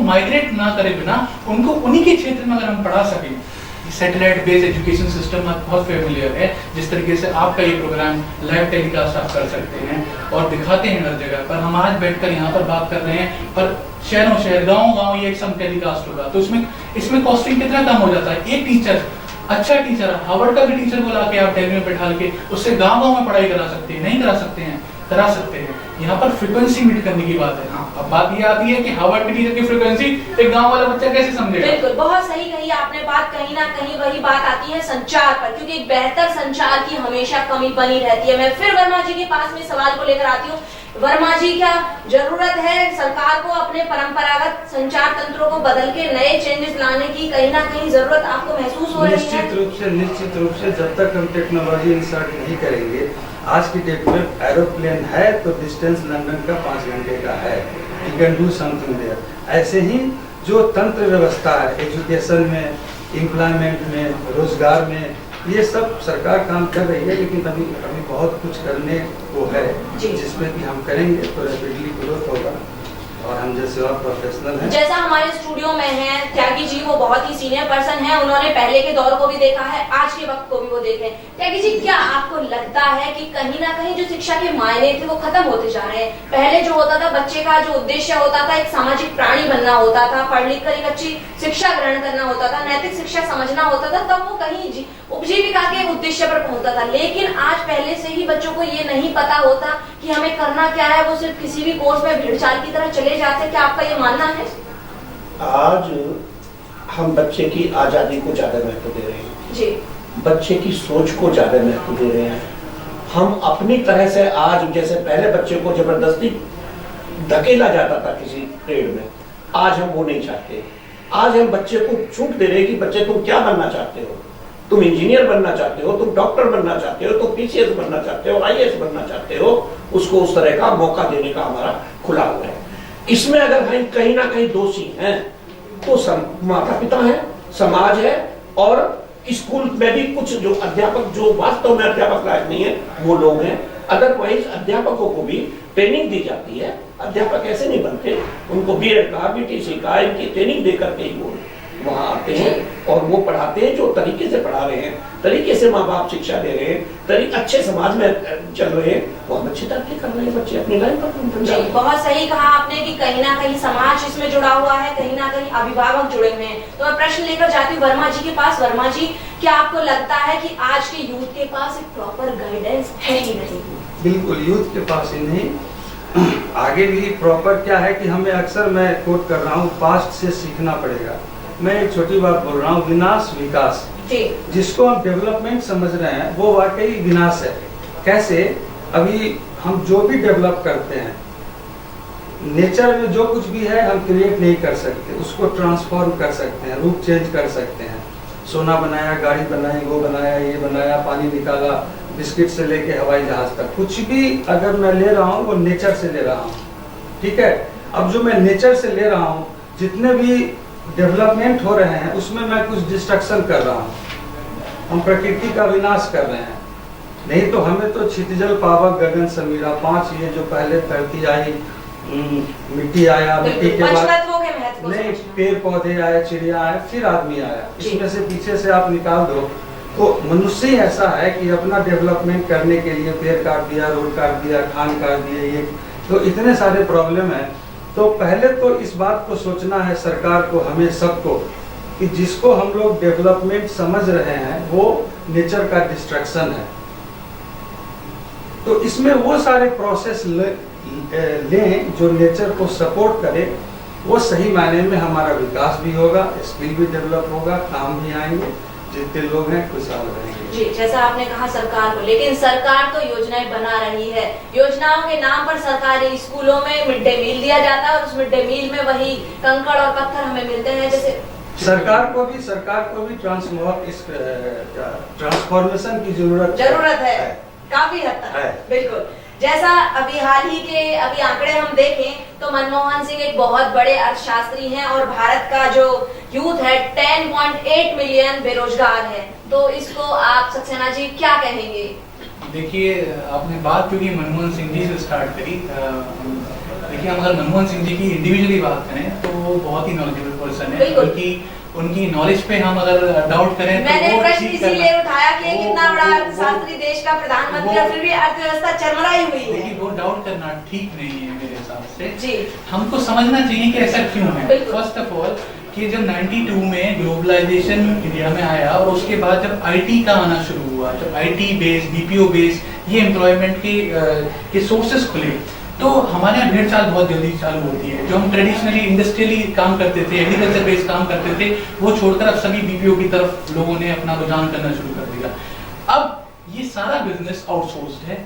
Migrate ना करे बिना उनको उन्हीं के क्षेत्र में अगर हम पढ़ा सकें। सैटेलाइट बेस्ड एजुकेशन सिस्टम आप बहुत फेमिलियर है, जिस तरीके से आपका ये प्रोग्राम लाइव टेलीकास्ट आप कर सकते हैं और दिखाते हैं हर जगह पर। हम आज बैठकर यहाँ पर बात कर रहे हैं, पर शहरों शहर गाँव ये एक सम टेलीकास्ट होगा, तो इसमें कॉस्टिंग कितना कम हो जाता है। एक टीचर, अच्छा टीचर, हार्वर्ड का भी टीचर बुला के आप दिल्ली में बैठा के उससे गाँव में पढ़ाई करा सकते हैं, नहीं करा सकते हैं, करा सकते हैं। यहाँ पर फ्रीक्वेंसी मीट करने की बात है। हाँ, अब बात ये आती है कि हार्वर्ड के टीचर की फ्रीक्वेंसी एक गांव वाला बच्चा कैसे समझेगा। बिल्कुल, बहुत सही कही आपने बात। कहीं ना कहीं वही बात आती है संचार पर, क्योंकि एक बेहतर संचार की हमेशा कमी बनी रहती है। मैं फिर वर्मा जी के पास में सवाल को लेकर आती हूँ। वर्मा जी, क्या जरूरत है सरकार को अपने परंपरागत संचार तंत्रों को बदल के नए चेंजेस लाने की? कहीं ना कहीं जरूरत आपको महसूस हो रही है? निश्चित रूप से जब तक हम टेक्नोलॉजी इंसर्ट नहीं करेंगे, आज की डेट में एरोप्लेन है तो डिस्टेंस लंदन का 5 घंटे का है, you can do something there. ऐसे ही जो तंत्र व्यवस्था है एजुकेशन में, एम्प्लॉयमेंट में, रोजगार में, ये सब सरकार काम कर रही है, लेकिन अभी बहुत कुछ करने को है, जिसमें कि हम करेंगे तो रैपिडली ग्रोथ होगा और हम जैसे और प्रोफेशनल हैं। जैसा हमारे स्टूडियो में हैं त्यागी जी, वो बहुत ही सीनियर पर्सन हैं, उन्होंने पहले के दौर को भी देखा है, आज के वक्त को भी वो देख रहे हैं। त्यागी जी, क्या आपको लगता है कि कहीं ना कहीं जो शिक्षा के मायने थे वो खत्म होते जा रहे हैं? पहले जो होता था, बच्चे का जो उद्देश्य होता था एक सामाजिक प्राणी बनना होता था, पढ़ लिख कर एक अच्छी शिक्षा ग्रहण करना होता था, नैतिक शिक्षा समझना होता था, तब वो कहीं उपजीविका के उद्देश्य पर पहुंचता था। लेकिन आज पहले से ही बच्चों को ये नहीं पता होता कि हमें करना क्या है, वो सिर्फ किसी भी कोर्स में भेड़चाल की तरह चले जाते हैं। क्या आपका ये मानना है? आज हम बच्चे की आजादी को ज्यादा महत्व दे रहे हैं जी, बच्चे की सोच को ज्यादा महत्व दे रहे हैं। हम अपनी तरह से आज, जैसे पहले बच्चे को जबरदस्ती धकेला जाता था किसी ट्रेड में, आज हम वो नहीं चाहते। आज हम बच्चे को छूट दे रहे हैं कि बच्चे तुम क्या बनना चाहते हो, तुम इंजीनियर बनना चाहते हो, तुम डॉक्टर बनना चाहते हो, तुम पीसीएस बनना चाहते हो, आईएएस बनना चाहते हो, उसको उस तरह का मौका देने का हमारा खुला हुआ है। इसमें अगर हम कहीं ना कहीं दोषी हैं तो माता पिता है, समाज है, और स्कूल में भी कुछ जो अध्यापक जो वास्तव में अध्यापक लायक नहीं है वो लोग हैं। अदरवाइज अध्यापकों को भी ट्रेनिंग दी जाती है, अध्यापक ऐसे नहीं बनते, उनको बीएड का, बीटीसी का, इनकी ट्रेनिंग दे करके ही वो वहाँ आते हैं और वो पढ़ाते हैं जो तरीके से पढ़ा रहे हैं, तरीके से माँ बाप शिक्षा दे रहे हैं, अच्छे समाज में चल रहे हैं, बहुत अच्छी तरक्की कर रहे हैं बच्चे अपनी लाइफ पर। बहुत सही कहा आपने कि कहीं ना कहीं समाज इसमें जुड़ा हुआ है, कहीं ना कहीं अभिभावक जुड़े हुए हैं। तो मैं प्रश्न लेकर जाती हूँ वर्मा जी के पास। वर्मा जी, क्या आपको लगता है कि आज के यूथ के पास एक प्रॉपर गाइडेंस है ही नहीं? बिल्कुल, यूथ के पास ही नहीं, आगे भी प्रॉपर क्या है कि हमें अक्सर, मैं कोट कर रहा हूँ, पास्ट से सीखना पड़ेगा। मैं एक छोटी बात बोल रहा हूँ, विनाश विकास, जिसको हम डेवलपमेंट समझ रहे हैं वो वाकई विनाश है। कैसे? अभी हम जो भी डेवलप करते हैं, नेचर में जो कुछ भी है हम क्रिएट नहीं कर सकते, उसको ट्रांसफॉर्म कर सकते हैं, रूप चेंज कर सकते हैं। सोना बनाया, गाड़ी बनाई, वो बनाया, ये बनाया, पानी निकाला, बिस्किट से लेके हवाई जहाज तक, कुछ भी अगर मैं ले रहा हूँ वो नेचर से ले रहा हूँ, ठीक है। अब जो मैं नेचर से ले रहा हूँ, जितने भी डेवलपमेंट हो रहे हैं उसमें मैं कुछ डिस्ट्रक्शन कर रहा हूँ, हम प्रकृति का विनाश कर रहे हैं। नहीं तो हमें तो क्षितिजल पावक गगन समीरा, 5 ये जो पहले धरती आई, मिट्टी आया, मिट्टी के बाद नहीं पेड़ पौधे आए, चिड़िया आए, फिर आदमी आया, इसमें से पीछे से आप निकाल दो तो मनुष्य ही ऐसा है कि अपना डेवलपमेंट करने के लिए पेड़ काट दिया, रोड काट दिया, खान काट दिया, ये तो इतने सारे प्रॉब्लम है। तो पहले तो इस बात को सोचना है सरकार को, हमें सबको, कि जिसको हम लोग डेवलपमेंट समझ रहे हैं वो नेचर का डिस्ट्रक्शन है। तो इसमें वो सारे प्रोसेस लें जो नेचर को सपोर्ट करे, वो सही मायने में हमारा विकास भी होगा, स्किल भी डेवलप होगा, काम भी आएंगे, जितने लोग हैं खुशहाल रहेंगे। जी, जैसा आपने कहा सरकार को, लेकिन सरकार तो योजनाएं बना रही है, योजनाओं के नाम पर सरकारी स्कूलों में मिड डे मील दिया जाता है और उस मिड डे मील में वही कंकड़ और पत्थर हमें मिलते हैं। जैसे सरकार को भी ट्रांसफॉर्मेशन की जरूरत है काफी हद तक। बिल्कुल, जैसा अभी हाल ही के आंकड़े हम देखें तो मनमोहन सिंह एक बहुत बड़े अर्थशास्त्री हैं और भारत का जो यूथ है 10.8 मिलियन बेरोजगार है, तो इसको आप सक्सेना जी क्या कहेंगे? देखिए, आपने बात क्योंकि मनमोहन सिंह जी से स्टार्ट करी, देखिए, हम अगर मनमोहन सिंह जी की इंडिविजुअली बात करें तो वो बहुत ही नॉलेजेबल पर्सन है, बल्कि उनकी नॉलेज पे हम अगर डाउट करें तो मैंने वो प्रश्न इसीलिए उठाया कि कितना बड़ा अर्थशास्त्री देश का प्रधानमंत्री और फिर भी अर्थव्यवस्था चरमराई हुई है। लेकिन वो डाउट करना ठीक नहीं है मेरे हिसाब से। जी, हमको समझना चाहिए कि ऐसा क्यों है। फर्स्ट ऑफ ऑल कि जब 92 में ग्लोबलाइजेशन इंडिया में आया और उसके बाद जब आईटी का आना शुरू हुआ, जब आईटी बेस, बीपीओ बेस ये एम्प्लॉयमेंट के सोर्सेस खुले, तो हमारे यहाँ भेड़ चाल बहुत जल्दी चालू होती है। जो हम ट्रेडिशनली इंडस्ट्रियली काम करते थे, एग्रीकल्चर बेस्ड काम करते थे, वो छोड़कर अब सभी बीपीओ की तरफ लोगों ने अपना रुझान करना शुरू कर दिया। अब ये सारा बिजनेस आउटसोर्स्ड है।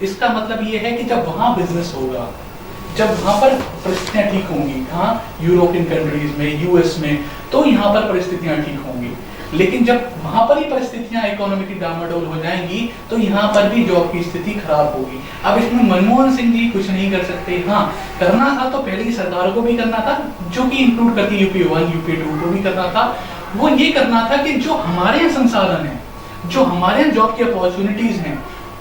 इसका मतलब ये है कि जब वहां बिजनेस होगा, जब वहां पर परिस्थितियां ठीक होंगी, हाँ, यूरोपियन कंट्रीज में, यूएस में, तो यहाँ पर परिस्थितियां ठीक होंगी। लेकिन जब वहां पर ही परिस्थितियां इकोनॉमी की डामाडोल हो जाएंगी तो यहाँ पर भी जॉब की स्थिति खराब होगी। अब इसमें मनमोहन सिंह जी कुछ नहीं कर सकते। हाँ, करना था तो पहले की सरकार को भी करना था, जो कि इंक्लूड करती यूपी 1, यूपी 2 को भी करना था। वो ये करना था कि जो हमारे यहाँ संसाधन है, जो हमारे यहाँ जॉब की अपॉर्चुनिटीज हैं,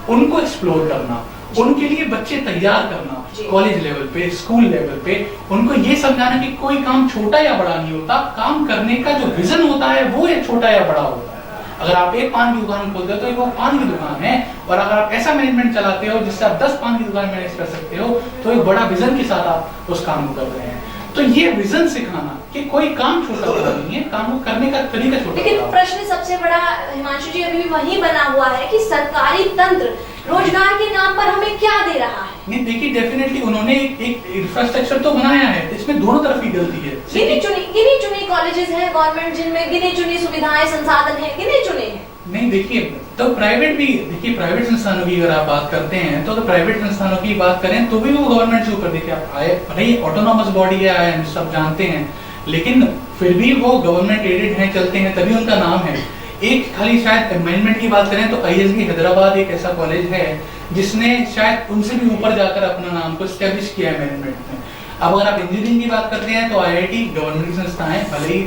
उनको एक्सप्लोर करना, उनके लिए बच्चे तैयार करना, कॉलेज लेवल पे, स्कूल लेवल पे, उनको ये समझाना कि कोई काम छोटा या बड़ा नहीं होता, काम करने का जो विजन होता है वो एक छोटा या बड़ा होता है। अगर आप एक पान की दुकान खोलते हो तो एक वो पान की दुकान है, और अगर आप ऐसा मैनेजमेंट चलाते हो जिससे आप 10 पान की दुकान मैनेज कर सकते हो तो एक बड़ा विजन के साथ आप उस काम को कर रहे हैं। तो ये विजन सिखाना कि कोई काम छोटा बड़ा नहीं है, काम को करने का तरीका छोटा। लेकिन प्रश्न सबसे बड़ा हिमांशु जी अभी भी वही बना हुआ है कि सरकारी तंत्र रोजगार के नाम पर हमें क्या दे रहा है। नहीं, देखिए, डेफिनेटली उन्होंने एक इंफ्रास्ट्रक्चर तो बनाया है, इसमें दोनों तरफ की गलती है। गिने चुने कॉलेजेस हैं गवर्नमेंट जिनमें गिने चुनी सुविधाएं, संसाधन है, गिने चुने हैं। नहीं, देखिए, तो प्राइवेट भी, देखिए, प्राइवेट संस्थानों की अगर आप बात करते हैं तो प्राइवेट संस्थानों की बात करें तो भी वो गवर्नमेंट से ऊपर, देखिए, आप भाई ऑटोनॉमस बॉडी है, हम सब जानते हैं, लेकिन फिर भी वो गवर्नमेंट एडेड हैं, चलते हैं, तभी उनका नाम है। एक खाली शायद मैनेजमेंट की बात करें तो आईएसबी हैदराबाद एक ऐसा कॉलेज है जिसने शायद उनसे भी ऊपर जाकर अपना नाम को एस्टेब्लिश किया है मैनेजमेंट में। अब अगर आप इंजीनियरिंग की बात करते हैं तो आईआईटी गवर्नमेंट की संस्था है, भले ही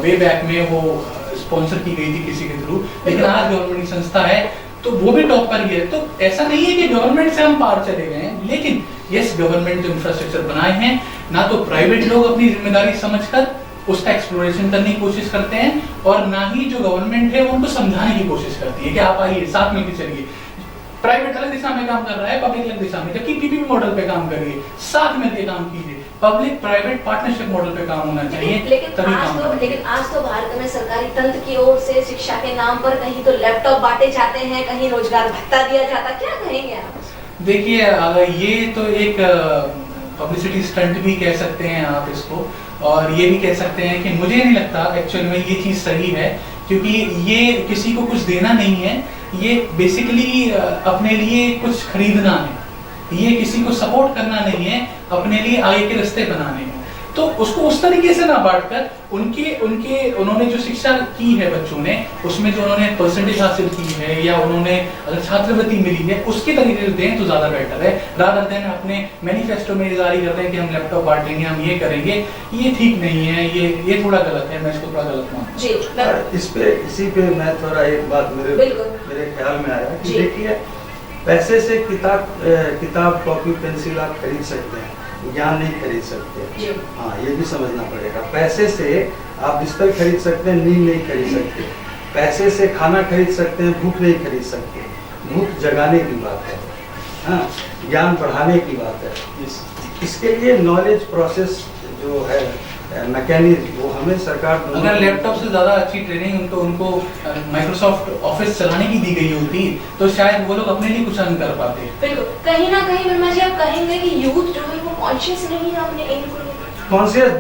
वे बैक में वो स्पॉन्सर की गई थी किसी के थ्रू, लेकिन आज गवर्नमेंट की संस्था है तो वो भी टॉप पर ही है। तो ऐसा नहीं है कि गवर्नमेंट से हम पार चले गए हैं, लेकिन यस, गवर्नमेंट जो इंफ्रास्ट्रक्चर बनाए हैं, ना तो प्राइवेट लोग अपनी जिम्मेदारी समझकर उसका एक्सप्लोरेशन करने की कोशिश करते हैं, और ना ही जो गवर्नमेंट है वो उनको समझाने की कोशिश करती है कि आप आइए, साथ मिलकर चलिए। प्राइवेट अलग दिशा में काम कर रहा है, पब्लिक अलग दिशा में, जबकि पीपीपी मॉडल पे काम करिए, साथ मिलकर काम कीजिए, पब्लिक प्राइवेट पार्टनरशिप मॉडल पे काम होना चाहिए। लेकिन आज तो भारत में सरकारी तंत्र की ओर से शिक्षा के नाम पर कहीं तो लैपटॉप बांटे जाते हैं, कहीं रोजगार भत्ता दिया जाता, क्या कहेंगे आप? देखिए, ये तो एक पब्लिसिटी स्टंट भी कह सकते हैं आप इसको, और ये भी कह सकते हैं कि मुझे नहीं लगता एक्चुअल में ये चीज सही है, क्योंकि ये किसी को कुछ देना नहीं है, ये बेसिकली अपने लिए कुछ खरीदना है, ये किसी को सपोर्ट करना नहीं है, अपने लिए आगे के रास्ते बनाने हैं। तो उसको उस तरीके से ना बांटकर उन्होंने जो शिक्षा की है बच्चों ने, उसमें जो उन्होंने परसेंटेज हासिल की है या उन्होंने अगर छात्रवृत्ति मिली है उसके तरीके से दें तो ज्यादा बेटर है, रादर देन अपने मैनिफेस्टो में जारी करते हैं कि हम लैपटॉप बांटेंगे, हम ये करेंगे। ये ठीक नहीं है, ये थोड़ा गलत है, मैं इसको थोड़ा गलत मानता हूँ। इसी पे मैं थोड़ा एक बात मेरे ख्याल में आया कि देखिए, पैसे से किताब कॉपी पेंसिल आप खरीद सकते हैं, ज्ञान नहीं खरीद सकते। हाँ, ये भी समझना पड़ेगा। पैसे से आप बिस्तर खरीद सकते हैं, नींद नहीं खरीद सकते। पैसे से खाना खरीद सकते हैं, भूख नहीं खरीद सकते। भूख जगाने की बात है, हाँ, ज्ञान बढ़ाने की बात है। इसके लिए नॉलेज प्रोसेस जो है, मैकेनिज्म, वो हमें सरकार, अगर लैपटॉप से ज्यादा अच्छी ट्रेनिंग उनको माइक्रोसॉफ्ट ऑफिस चलाने की दी गई होती तो शायद वो लोग अपने लिए कुछ नहीं कर पाते। बिल्कुल, कहीं ना कहीं वर्मा जी आप कहेंगे कि यूथ जो है वो कॉन्शियस नहीं है अपने एम को लेकर। कॉन्शियस,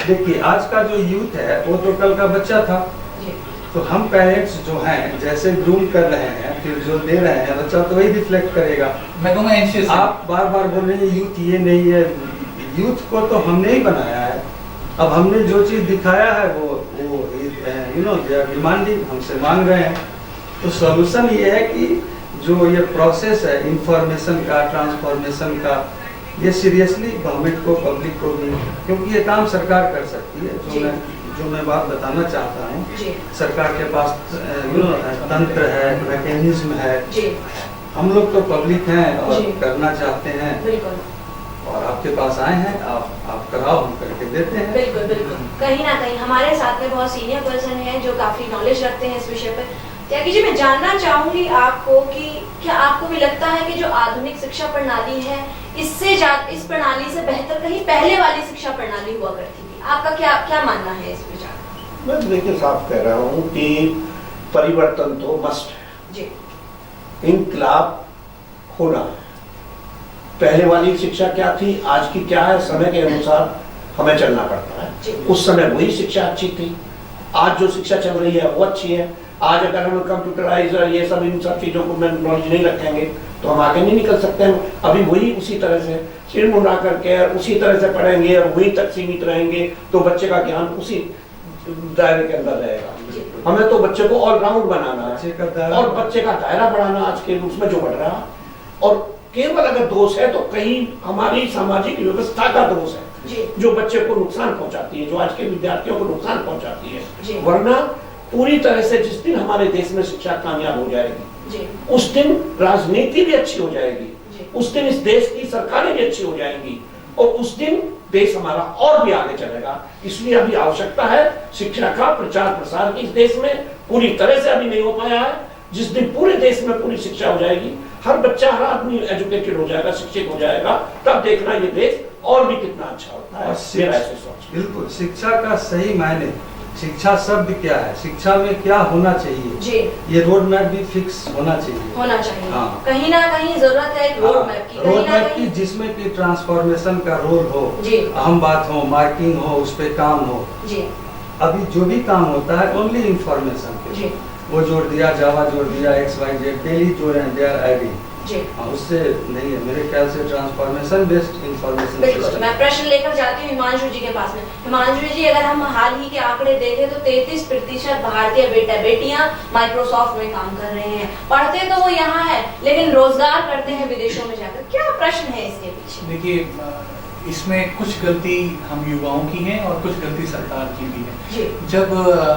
देखिए, आज का जो यूथ है वो तो कल का बच्चा था। तो हम पेरेंट्स जो हैं जैसे ग्रूम कर रहे हैं, फिर जो दे रहे हैं, बच्चा तो वही रिफ्लेक्ट करेगा। मैं कहूँगा एंशियस। आप बार बार बोल रहे हैं यूथ ये नहीं है, यूथ को तो हमने ही बनाया है। अब हमने जो चीज दिखाया है वो डिमांडिंग, हमसे मांग रहे हैं। तो सॉल्यूशन ये है कि जो ये प्रोसेस है इंफॉर्मेशन का, ट्रांसफॉर्मेशन का, ये सीरियसली गवर्नमेंट को, पब्लिक को भी, क्योंकि ये काम सरकार कर सकती है। जो मैं बात बताना चाहता हूँ, सरकार के पास तंत्र है, मैकेनिज्म है, हम लोग तो पब्लिक हैं और जी। करना चाहते हैं, बिल्कुल, और आपके पास आए हैं, आप कराओ, हम करके देते हैं। बिल्कुल बिल्कुल। कहीं ना कहीं हमारे साथ में बहुत सीनियर पर्सन हैं जो काफी नॉलेज रखते हैं इस विषय पर। त्यागी जी, मैं जानना चाहूंगी आपको कि क्या आपको भी लगता है कि जो आधुनिक शिक्षा प्रणाली है इससे इस प्रणाली से बेहतर कहीं पहले वाली शिक्षा प्रणाली हुआ करती थी? आपका क्या मानना है इस विचार? मैं देखिए साफ कह रहा हूँ कि परिवर्तन तो मस्ट है जी, इनकलाब होना है। पहले वाली शिक्षा क्या थी, आज की क्या है, समय के अनुसार हमें चलना पड़ता जी। है। उस समय वही शिक्षा अच्छी थी, आज जो शिक्षा चल रही है वो अच्छी है। आज अगर हम कंप्यूटराइज ये सब इन सब चीजों को में नॉलेज नहीं रखेंगे तो हम आगे नहीं निकल सकते हैं। अभी वही उसी तरह से सिर मुंडा करके उसी तरह से पढ़ेंगे और वही तक सीमित रहेंगे तो बच्चे का ज्ञान उसी दायरे के अंदर रहेगा। हमें तो बच्चे को ऑलराउंड बनाना है और बच्चे का दायरा बढ़ाना आज के उसमें जो बढ़ रहा है। और केवल अगर दोष है तो कहीं हमारी सामाजिक व्यवस्था का दोष है जो बच्चे को नुकसान पहुंचाती है, जो आज के विद्यार्थियों को नुकसान पहुंचाती है। वरना पूरी तरह से जिस दिन हमारे देश में शिक्षा कामयाब हो जाएगी उस दिन राजनीति भी अच्छी हो जाएगी, उस दिन इस देश की सरकारें भी अच्छी हो जाएंगी और उस दिन देश हमारा और भी आगे चलेगा। इसलिए अभी आवश्यकता है शिक्षा का प्रचार प्रसार की। इस देश में पूरी तरह से अभी नहीं हो पाया है। जिस दिन पूरे देश में पूरी शिक्षा हो जाएगी, हर बच्चा हर आदमी एजुकेटेड हो जाएगा, शिक्षित हो जाएगा, तब देखना ये देश और भी कितना अच्छा होता है। मेरा ऐसे सोच। बिल्कुल, शिक्षा का सही मायने, शिक्षा शब्द क्या है, शिक्षा में क्या होना चाहिए जी, ये रोड मैप भी फिक्स होना चाहिए। हाँ। कहीं ना कहीं जरूरत है एक रोड मैप की, रोड मैप की जिसमें कि ट्रांसफॉर्मेशन का रोल हो, अहम बात हो, मार्किंग हो, उस पे काम हो। जी। अभी जो भी काम होता है ओनली इंफॉर्मेशन पे, वो जोड़ दिया, जावा जोड़ दिया, XYZ डेली जोड़ रहे हैं, दे आर एडिंग। उससे नहीं है मेरे ख्याल से ट्रांसफॉर्मेशन बेस्ड इंफॉर्मेशन। बिल्कुल, मैं प्रश्न लेकर जाती हूँ हिमांशु जी के पास में। हिमांशु जी, अगर हम हाल ही के आंकड़े देखें तो 33% भारतीय बेटियां माइक्रोसॉफ्ट में काम कर रहे हैं। पढ़ते तो वो यहाँ है लेकिन रोजगार करते हैं विदेशों में जाकर। क्या प्रश्न है इसके पीछे? देखिए, इसमें कुछ गलती हम युवाओं की है और कुछ गलती सरकार की भी है। जब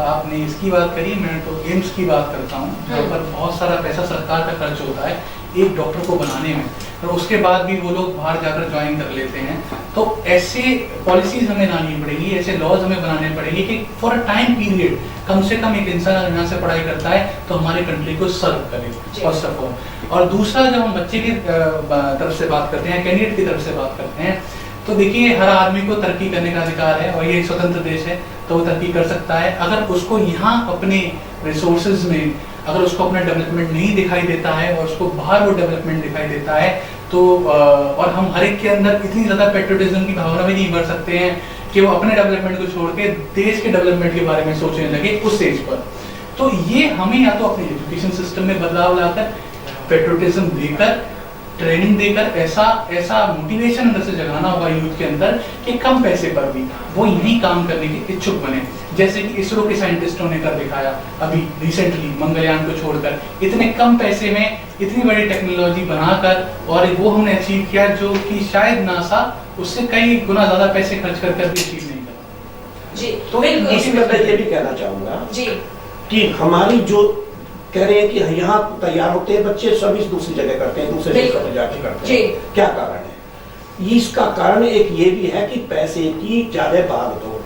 आपने इसकी बात करी, मैं तो एम्स की बात करता हूँ जहाँ पर बहुत सारा पैसा सरकार का खर्च होता है एक डॉक्टर को बनाने में, और उसके बाद भी वो लोग बाहर जाकर ज्वाइन कर लेते हैं। तो ऐसे पॉलिसीज हमें लानी पड़ेगी, ऐसे लॉज हमें बनाने पड़ेंगे कि फॉर अ टाइम पीरियड कम से कम एक इंसान यहाँ से पढ़ाई करता है तो हमारी कंट्री को सर्व करे, फर्स्ट ऑफ ऑल। और दूसरा, जब हम बच्चे की तरफ से बात करते हैं, कैंडिडेट की तरफ से बात करते हैं, तो देखिए हर आदमी को तरक्की करने का अधिकार है और ये एक स्वतंत्र देश है तो वो तरक्की कर सकता है। अगर उसको यहाँ अपने रिसोर्सेज में अगर उसको अपना डेवलपमेंट नहीं दिखाई देता है और उसको बाहर वो डेवलपमेंट दिखाई देता है तो और हम हर एक के अंदर इतनी ज्यादा पेट्रियोटिज्म की भावना भी नहीं भर सकते हैं कि वो अपने डेवलपमेंट को छोड़ के देश के डेवलपमेंट के बारे में सोचने लगे उस एज पर। तो ये हमें या तो अपने एजुकेशन सिस्टम में बदलाव लाकर, पेट्रियोटिज्म देकर, ट्रेनिंग देकर ऐसा मोटिवेशन अंदर से जगाना होगा यूथ के अंदर कि कम पैसे पर भी वो यही काम करने के इच्छुक बने। जैसे कि इसरो के साइंटिस्टों ने कर दिखाया अभी रिसेंटली, मंगलयान को छोड़कर इतने कम पैसे में इतनी बड़ी टेक्नोलॉजी बनाकर, और वो हमने अचीव किया जो कि शायद नासा उससे कई गुना ज्यादा पैसे खर्च कर भी अचीव नहीं कर। जी, तो इसी में मैं ये भी कहना चाहूंगा जी कि हमारी जो कह रहे हैं कि यहाँ तैयार होते हैं बच्चे सभी दूसरी जगह करते हैं, दूसरे देशों में जाके करते हैं। क्या कारण है? इसका कारण एक ये भी है कि पैसे की ज्यादा भागदौड़,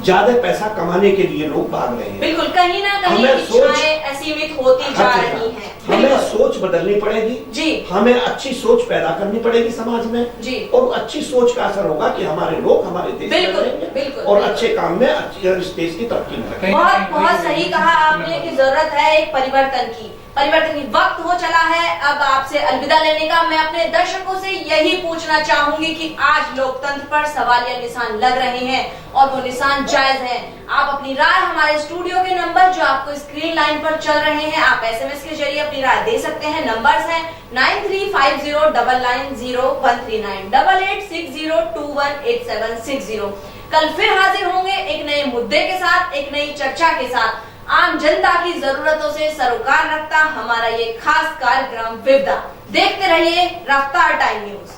ज्यादा पैसा कमाने के लिए लोग भाग रहे हैं। बिल्कुल, कहीं ना कहीं इच्छाएं असीमित होती जा रही हैं। हमें सोच बदलनी पड़ेगी जी, हमें अच्छी सोच पैदा करनी पड़ेगी समाज में जी, और अच्छी सोच का असर होगा कि हमारे लोग हमारे देश में रहेंगे और अच्छे काम में इस देश की तरक्की में। बहुत सही कहा आपने कि जरूरत है एक परिवर्तन की। वक्त हो चला है अब आपसे अलविदा लेने का। मैं अपने दर्शकों से यही पूछना चाहूंगी कि आज लोकतंत्र पर सवालिया निशान लग रहे हैं और वो निशान जायज हैं। आप अपनी राय हमारे स्टूडियो के नंबर जो आपको स्क्रीन लाइन पर चल रहे हैं, आप SMS के जरिए अपनी राय दे सकते हैं। नंबर्स हैं 9350990139, 8860218760। कल फिर हाजिर होंगे एक नए मुद्दे के साथ, एक नई चर्चा के साथ। आम जनता की जरूरतों से सरोकार रखता हमारा ये खास कार्यक्रम विविधा। देखते रहिए रफ्तार टाइम न्यूज।